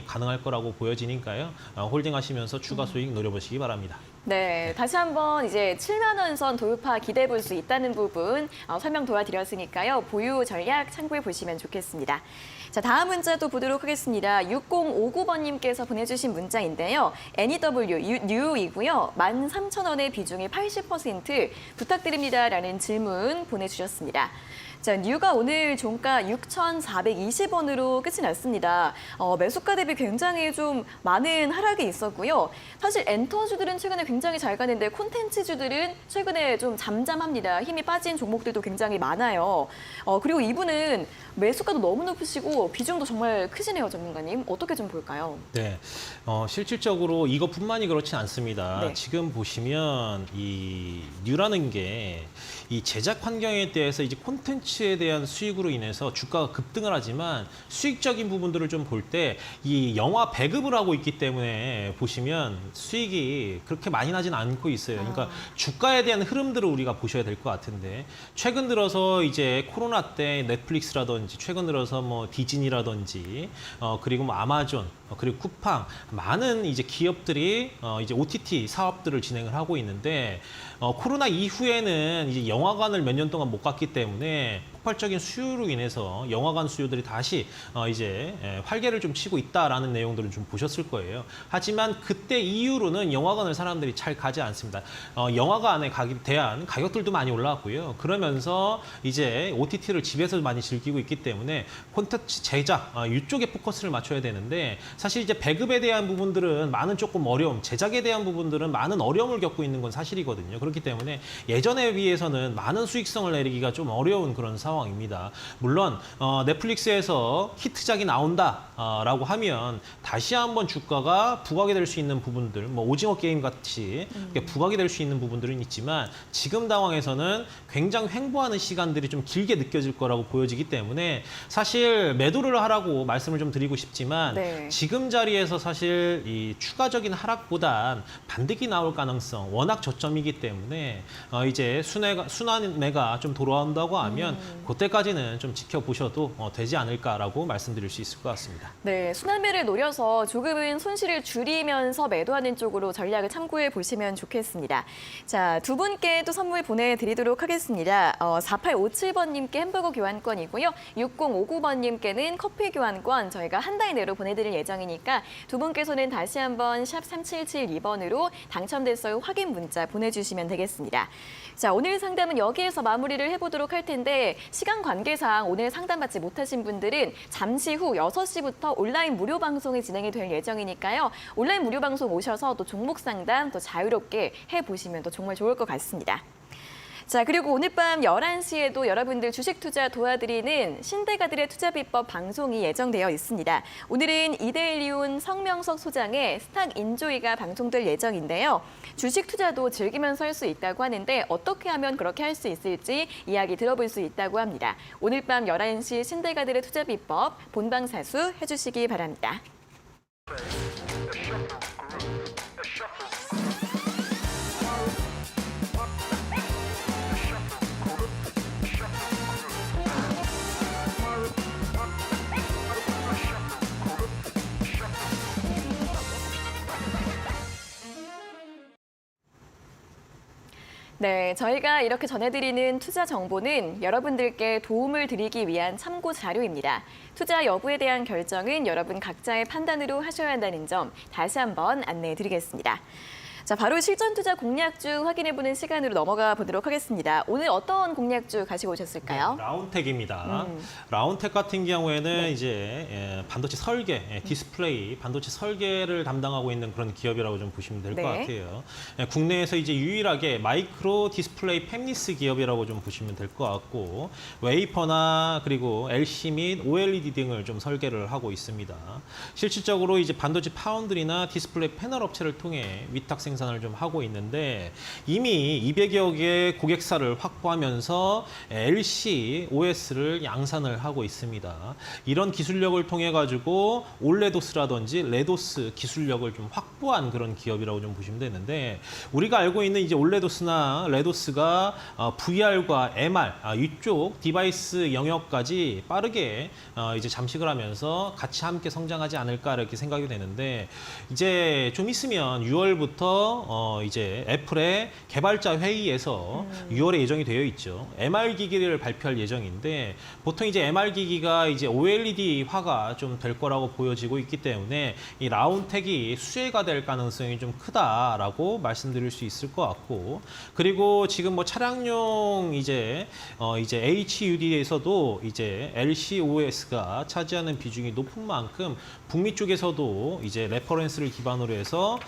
가능할 거라고 보여지니까요. 홀딩하시면서 추가 수익 노려보시기 바랍니다. 네, 다시 한번 이제 7만 원 선 돌파 기대해 볼 수 있다는 부분 설명 도와드렸으니까요. 보유 전략 참고해 보시면 좋겠습니다. 자, 다음 문자도 보도록 하겠습니다. 6059번님께서 보내주신 문자인데요. NEW 뉴이고요. 13,000원의 비중이 80% 부탁드립니다라는 질문 보내주셨습니다. 자, 뉴가 오늘 종가 6,420원으로 끝이 났습니다. 매수가 대비 굉장히 좀 많은 하락이 있었고요. 사실 엔터주들은 최근에 굉장히 잘 가는데 콘텐츠주들은 최근에 좀 잠잠합니다. 힘이 빠진 종목들도 굉장히 많아요. 그리고 이분은 매수가도 너무 높으시고 비중도 정말 크시네요, 전문가님. 어떻게 좀 볼까요? 네, 실질적으로 이것뿐만이 그렇진 않습니다. 네. 지금 보시면 이 뉴라는 게 이 제작 환경에 대해서 이제 콘텐츠에 대한 수익으로 인해서 주가가 급등을 하지만 수익적인 부분들을 좀 볼 때 이 영화 배급을 하고 있기 때문에 보시면 수익이 그렇게 많이 나진 않고 있어요. 그러니까 주가에 대한 흐름들을 우리가 보셔야 될 것 같은데, 최근 들어서 이제 코로나 때 넷플릭스라든지 최근 들어서 뭐 디즈니라든지 그리고 뭐 아마존 그리고 쿠팡, 많은 이제 기업들이 이제 OTT 사업들을 진행을 하고 있는데, 코로나 이후에는 이제 영화관을 몇 년 동안 못 갔기 때문에 폭발적인 수요로 인해서 영화관 수요들이 다시 이제 활개를 좀 치고 있다라는 내용들은 좀 보셨을 거예요. 하지만 그때 이후로는 영화관을 사람들이 잘 가지 않습니다. 영화관에 대한 가격들도 많이 올라왔고요. 그러면서 이제 OTT를 집에서 많이 즐기고 있기 때문에 콘텐츠 제작 이쪽에 포커스를 맞춰야 되는데, 사실 이제 배급에 대한 부분들은 많은 조금 어려움, 제작에 대한 부분들은 많은 어려움을 겪고 있는 건 사실이거든요. 그렇기 때문에 예전에 비해서는 많은 수익성을 내리기가 좀 어려운 그런 상황입니다. 물론 넷플릭스에서 히트작이 나온다라고 하면 다시 한번 주가가 부각이 될 수 있는 부분들, 뭐 오징어 게임 같이 부각이 될 수 있는 부분들은 있지만, 지금 상황에서는 굉장히 횡보하는 시간들이 좀 길게 느껴질 거라고 보여지기 때문에 사실 매도를 하라고 말씀을 좀 드리고 싶지만, 네. 지금 자리에서 사실 이 추가적인 하락보단 반등이 나올 가능성 워낙 저점이기 때문에 이제 순환매가 좀 돌아온다고 하면 그때까지는 좀 지켜보셔도 되지 않을까라고 말씀드릴 수 있을 것 같습니다. 네, 순환매를 노려서 조금은 손실을 줄이면서 매도하는 쪽으로 전략을 참고해 보시면 좋겠습니다. 자, 두 분께 또 선물 보내드리도록 하겠습니다. 4857번님께 햄버거 교환권이고요. 6059번님께는 커피 교환권 저희가 한 달 내로 보내드릴 예정이니까 두 분께서는 다시 한번 샵 3772번으로 당첨됐어요 확인 문자 보내주시면 되겠습니다. 자, 오늘 상담은 여기에서 마무리를 해보도록 할 텐데, 시간 관계상 오늘 상담받지 못하신 분들은 잠시 후 6시부터 온라인 무료 방송이 진행이 될 예정이니까요. 온라인 무료 방송 오셔서 또 종목 상담 또 자유롭게 해보시면 또 정말 좋을 것 같습니다. 자, 그리고 오늘 밤 11시에도 여러분들 주식 투자 도와드리는 신대가들의 투자 비법 방송이 예정되어 있습니다. 오늘은 이데일리온 성명석 소장의 스탁 인조이가 방송될 예정인데요. 주식 투자도 즐기면서 할 수 있다고 하는데 어떻게 하면 그렇게 할 수 있을지 이야기 들어볼 수 있다고 합니다. 오늘 밤 11시 신대가들의 투자 비법 본방사수 해주시기 바랍니다. 네, 저희가 이렇게 전해드리는 투자 정보는 여러분들께 도움을 드리기 위한 참고 자료입니다. 투자 여부에 대한 결정은 여러분 각자의 판단으로 하셔야 한다는 점 다시 한번 안내해 드리겠습니다. 자, 바로 실전 투자 공략주 확인해보는 시간으로 넘어가 보도록 하겠습니다. 오늘 어떤 공략주 가지고 오셨을까요? 네, 라운텍입니다. 라운텍 같은 경우에는 이제 반도체 설계, 디스플레이, 반도체 설계를 담당하고 있는 그런 기업이라고 좀 보시면 될 것 같아요. 국내에서 이제 유일하게 마이크로 디스플레이 팹리스 기업이라고 좀 보시면 될 것 같고, 웨이퍼나 그리고 LC 및 OLED 등을 좀 설계를 하고 있습니다. 실질적으로 이제 반도체 파운드리나 디스플레이 패널 업체를 통해 위탁 생산을 좀 하고 있는데, 이미 200여 개의 고객사를 확보하면서 LC, OS를 양산을 하고 있습니다. 이런 기술력을 통해 가지고 올레도스라든지 레도스 기술력을 좀 확보한 그런 기업이라고 좀 보시면 되는데, 우리가 알고 있는 이제 올레도스나 레도스가 VR과 MR 이쪽 디바이스 영역까지 빠르게 이제 잠식을 하면서 같이 함께 성장하지 않을까 이렇게 생각이 되는데, 이제 좀 있으면 6월부터 이제 애플의 개발자 회의에서 6월에 예정이 되어 있죠. MR 기기를 발표할 예정인데, 보통 이제 MR 기기가 이제 OLED화가 좀 될 거라고 보여지고 있기 때문에 이 라운텍이 수혜가 될 가능성이 좀 크다라고 말씀드릴 수 있을 것 같고, 그리고 지금 뭐 차량용 이제 HUD에서도 이제 LCOS가 차지하는 비중이 높은 만큼 북미 쪽에서도 이제 레퍼런스를 기반으로 해서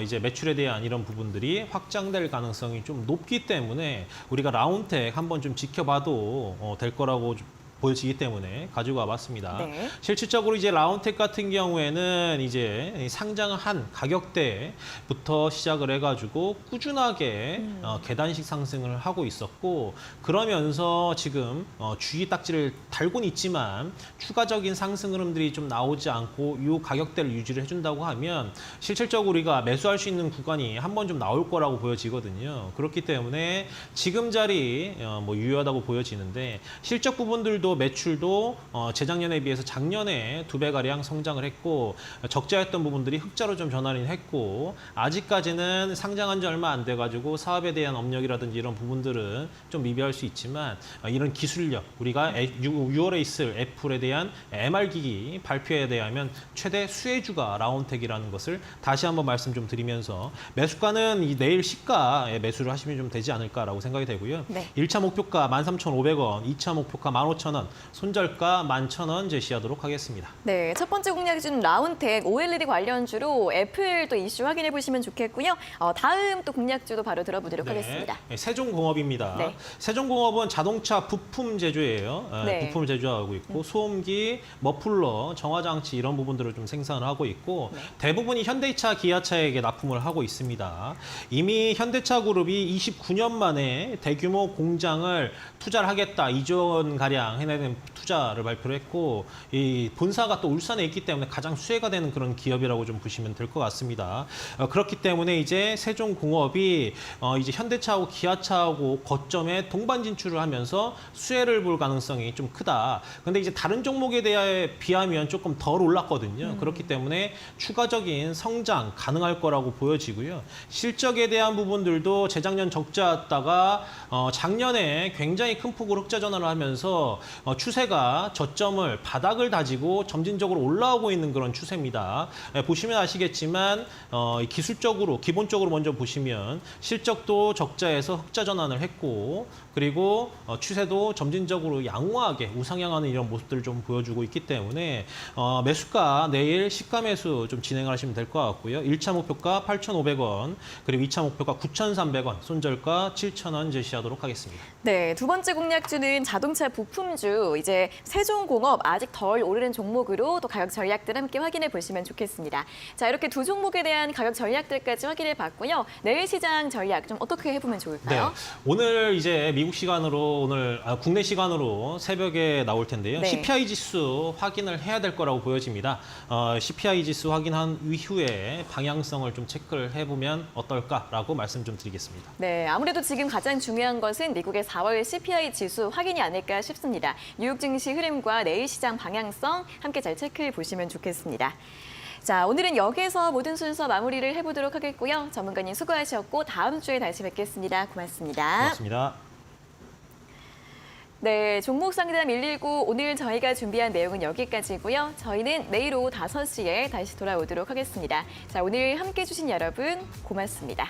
이제 매출에 대한 이런 부분들이 확장될 가능성이 좀 높기 때문에 우리가 라운텍 한번 좀 지켜봐도 될 거라고 보여지기 때문에 가지고 와봤습니다. 네. 실질적으로 이제 라운텍 같은 경우에는 이제 상장한 가격대부터 시작을 해가지고 꾸준하게 계단식 상승을 하고 있었고, 그러면서 지금 주의 딱지를 달고는 있지만 추가적인 상승 흐름들이 좀 나오지 않고 이 가격대를 유지를 해준다고 하면 실질적으로 우리가 매수할 수 있는 구간이 한번 좀 나올 거라고 보여지거든요. 그렇기 때문에 지금 자리 뭐 유효하다고 보여지는데, 실적 부분들도 매출도 재작년에 비해서 작년에 2배가량 성장을 했고, 적자였던 부분들이 흑자로 좀 전환이 했고, 아직까지는 상장한 지 얼마 안 돼가지고 사업에 대한 업력이라든지 이런 부분들은 좀 미비할 수 있지만, 이런 기술력, 우리가 6월에 있을 애플에 대한 MR 기기 발표에 대하면 최대 수혜주가 라운텍이라는 것을 다시 한번 말씀 좀 드리면서, 매수가는 내일 시가에 매수를 하시면 좀 되지 않을까라고 생각이 되고요. 네. 1차 목표가 13,500원, 2차 목표가 15,000원, 손절가 11,000원 제시하도록 하겠습니다. 네, 첫 번째 공략주는 라운텍 OLED 관련주로 애플 또 이슈 확인해 보시면 좋겠고요. 다음 또 공략주도 바로 들어보도록 하겠습니다. 세종공업입니다. 네. 세종공업은 자동차 부품 제조예요. 네. 부품을 제조하고 있고, 소음기, 머플러, 정화장치 이런 부분들을 좀 생산을 하고 있고, 대부분이 현대차, 기아차에게 납품을 하고 있습니다. 이미 현대차 그룹이 29년 만에 대규모 공장을 투자를 하겠다, 2조 원 가량 해내는 투자를 발표를 했고, 이 본사가 또 울산에 있기 때문에 가장 수혜가 되는 그런 기업이라고 좀 보시면 될 것 같습니다. 그렇기 때문에 이제 세종공업이 이제 현대차하고 기아차하고 거점에 동반 진출을 하면서 수혜를 볼 가능성이 좀 크다. 근데 이제 다른 종목에 대해 비하면 조금 덜 올랐거든요. 그렇기 때문에 추가적인 성장 가능할 거라고 보여지고요. 실적에 대한 부분들도 재작년 적자였다가 작년에 굉장히 큰 폭으로 흑자 전환을 하면서 추세가 저점을 바닥을 다지고 점진적으로 올라오고 있는 그런 추세입니다. 보시면 아시겠지만 기술적으로 기본적으로 먼저 보시면 실적도 적자에서 흑자 전환을 했고, 그리고 추세도 점진적으로 양호하게 우상향하는 이런 모습들을 좀 보여주고 있기 때문에 매수가 내일 시가 매수 좀 진행을 하시면 될 것 같고요. 1차 목표가 8,500원, 그리고 2차 목표가 9,300원, 손절가 7,000원 제시하도록 하겠습니다. 네, 두 번째 공략주는 자동차 부품주, 이제 세종공업 아직 덜 오르는 종목으로 또 가격 전략들 함께 확인해 보시면 좋겠습니다. 자, 이렇게 두 종목에 대한 가격 전략들까지 확인해 봤고요. 내일 시장 전략 좀 어떻게 해보면 좋을까요? 네, 오늘 이제 미국 시간으로 국내 시간으로 새벽에 나올 텐데요. 네. CPI 지수 확인을 해야 될 거라고 보여집니다. CPI 지수 확인한 이후에 방향성을 좀 체크를 해보면 어떨까라고 말씀 좀 드리겠습니다. 네, 아무래도 지금 가장 중요한 것은 미국의 4월 CPI 지수 확인이 아닐까 싶습니다. 있습니다. 뉴욕 증시 흐름과 내일 시장 방향성 함께 잘 체크해 보시면 좋겠습니다. 자, 오늘은 여기서 모든 순서 마무리를 해보도록 하겠고요. 전문가님 수고하셨고 다음 주에 다시 뵙겠습니다. 고맙습니다. 고맙습니다. 네, 종목 상담 119 오늘 저희가 준비한 내용은 여기까지고요. 저희는 내일 오후 5시에 다시 돌아오도록 하겠습니다. 자, 오늘 함께해 주신 여러분 고맙습니다.